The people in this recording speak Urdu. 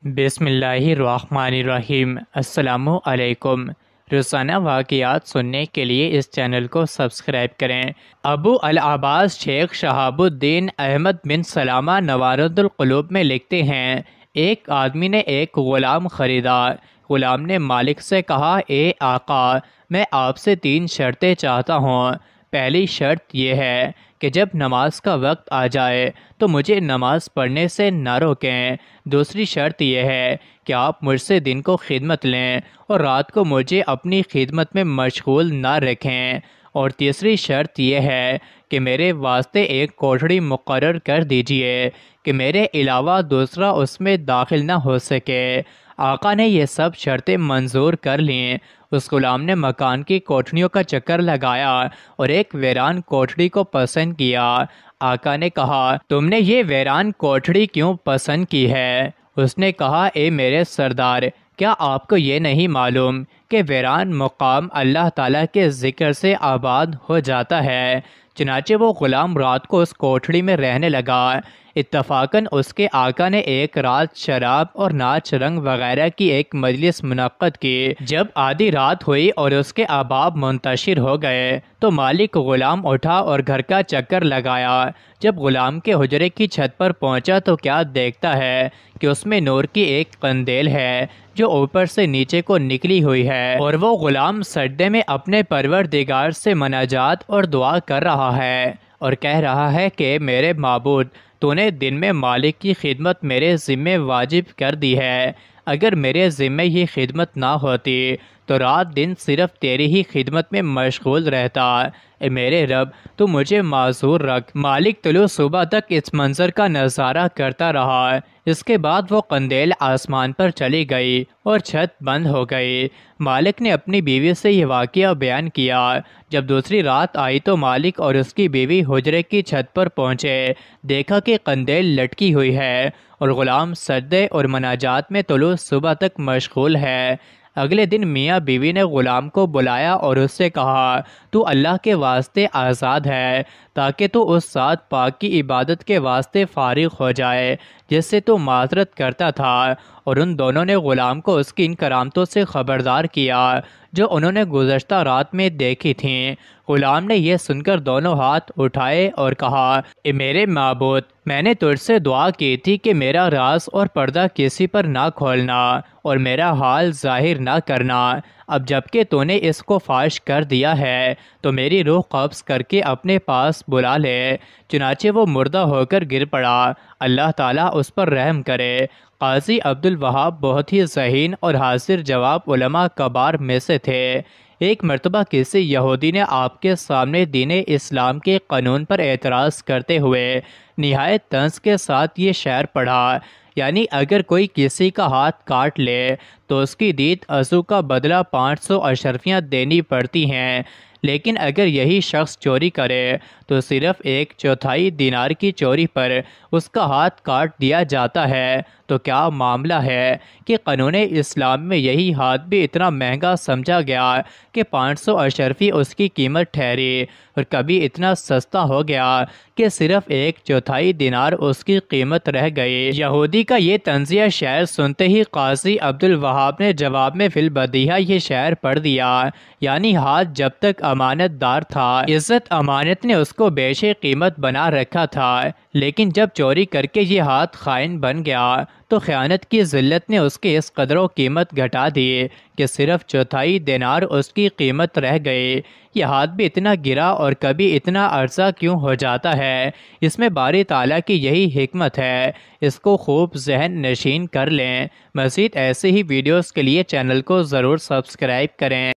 بسم اللہ الرحمن الرحیم۔ السلام علیکم۔ روزانہ واقعات سننے کے لیے اس چینل کو سبسکرائب کریں۔ ابو العباس شیخ شہاب الدین احمد بن سلامہ نوارد القلوب میں لکھتے ہیں، ایک آدمی نے ایک غلام خریدا۔ غلام نے مالک سے کہا، اے آقا، میں آپ سے 3 شرطیں چاہتا ہوں۔ پہلی شرط یہ ہے کہ جب نماز کا وقت آ جائے تو مجھے نماز پڑھنے سے نہ روکیں۔ دوسری شرط یہ ہے کہ آپ مجھ سے دن کو خدمت لیں اور رات کو مجھے اپنی خدمت میں مشغول نہ رکھیں۔ اور تیسری شرط یہ ہے کہ میرے واسطے ایک کوٹھڑی مقرر کر دیجئے کہ میرے علاوہ دوسرا اس میں داخل نہ ہو سکے۔ آقا نے یہ سب شرطیں منظور کر لیں۔ اس غلام نے مکان کی کوٹھڑیوں کا چکر لگایا اور ایک ویران کوٹھڑی کو پسند کیا۔ آقا نے کہا، تم نے یہ ویران کوٹھڑی کیوں پسند کی ہے؟ اس نے کہا، اے میرے سردار، کیا آپ کو یہ نہیں معلوم کہ ویران مقام اللہ تعالیٰ کے ذکر سے آباد ہو جاتا ہے؟ چنانچہ وہ غلام رات کو اس کوٹھڑی میں رہنے لگا۔ اتفاقاً اس کے آقا نے ایک رات شراب اور ناچ رنگ وغیرہ کی ایک مجلس منعقد کی۔ جب آدھی رات ہوئی اور اس کے احباب منتشر ہو گئے تو مالک غلام اٹھا اور گھر کا چکر لگایا۔ جب غلام کے حجرے کی چھت پر پہنچا تو کیا دیکھتا ہے کہ اس میں نور کی ایک قندیل ہے جو اوپر سے نیچے کو نکلی ہوئی ہے، اور وہ غلام سجدے میں اپنے پروردگار سے مناجات اور دعا کر رہا ہے اور کہہ رہا ہے کہ میرے معبود، تو نے دن میں مالک کی خدمت میرے ذمے واجب کر دی ہے۔ اگر میرے ذمے یہ خدمت نہ ہوتی تو رات دن صرف تیری ہی خدمت میں مشغول رہتا۔ اے میرے رب، تو مجھے معذور رکھ۔ مالک طلوع صبح تک اس منظر کا نظارہ کرتا رہا۔ اس کے بعد وہ قندیل آسمان پر چلی گئی اور چھت بند ہو گئی۔ مالک نے اپنی بیوی سے یہ واقعہ بیان کیا۔ جب دوسری رات آئی تو مالک اور اس کی بیوی حجرے کی چھت پر پہنچے۔ دیکھا کہ قندیل لٹکی ہوئی ہے اور غلام سجدے اور مناجات میں طلوع صبح تک مشغول ہے۔ اگلے دن میاں بیوی نے غلام کو بلایا اور اس سے کہا، تو اللہ کے واسطے آزاد ہے تاکہ تو اس ذات پاک کی عبادت کے واسطے فارغ ہو جائے جس سے تو معذرت کرتا تھا۔ اور ان دونوں نے غلام کو اس کی ان کرامتوں سے خبردار کیا جو انہوں نے گزشتہ رات میں دیکھی تھیں۔ غلام نے یہ سن کر دونوں ہاتھ اٹھائے اور کہا، اے میرے معبود، میں نے تجھ سے دعا کی تھی کہ میرا راز اور پردہ کسی پر نہ کھولنا اور میرا حال ظاہر نہ کرنا۔ اب جب کہ تو نے اس کو فاش کر دیا ہے تو میری روح قبض کر کے اپنے پاس بلا لے۔ چنانچہ وہ مردہ ہو کر گر پڑا۔ اللہ تعالیٰ اس پر رحم کرے۔ قاضی عبد الوہاب بہت ہی ذہین اور حاضر جواب علماء کبار میں سے تھے۔ ایک مرتبہ کسی یہودی نے آپ کے سامنے دین اسلام کے قانون پر اعتراض کرتے ہوئے نہایت طنز کے ساتھ یہ شعر پڑھا، یعنی اگر کوئی کسی کا ہاتھ کاٹ لے تو اس کی دیت عضو کا بدلہ 500 اشرفیاں دینی پڑتی ہیں، لیکن اگر یہی شخص چوری کرے تو صرف 1/4 دینار کی چوری پر اس کا ہاتھ کاٹ دیا جاتا ہے۔ تو کیا معاملہ ہے کہ قانون اسلام میں یہی ہاتھ بھی اتنا مہنگا سمجھا گیا کہ 500 اشرفی اس کی قیمت ٹھہری، اور کبھی اتنا سستا ہو گیا کہ صرف 1/4 دینار اس کی قیمت رہ گئی۔ یہودی کا یہ طنزیہ شعر سنتے ہی قاضی عبد الوہاب نے جواب میں فی البدیہہ یہ شعر پڑھ دیا، یعنی ہاتھ جب تک امانت دار تھا، عزت امانت نے اس کو بیش قیمت بنا رکھا تھا، لیکن جب چوری کر کے یہ ہاتھ خائن بن گیا تو خیانت کی ذلت نے اس کے اس قدر و قیمت گھٹا دی کہ صرف 1/4 دینار اس کی قیمت رہ گئی۔ یہ ہاتھ بھی اتنا گرا اور کبھی اتنا عرضہ کیوں ہو جاتا ہے؟ اس میں باری تعالیٰ کی یہی حکمت ہے۔ اس کو خوب ذہن نشین کر لیں۔ مزید ایسے ہی ویڈیوز کے لیے چینل کو ضرور سبسکرائب کریں۔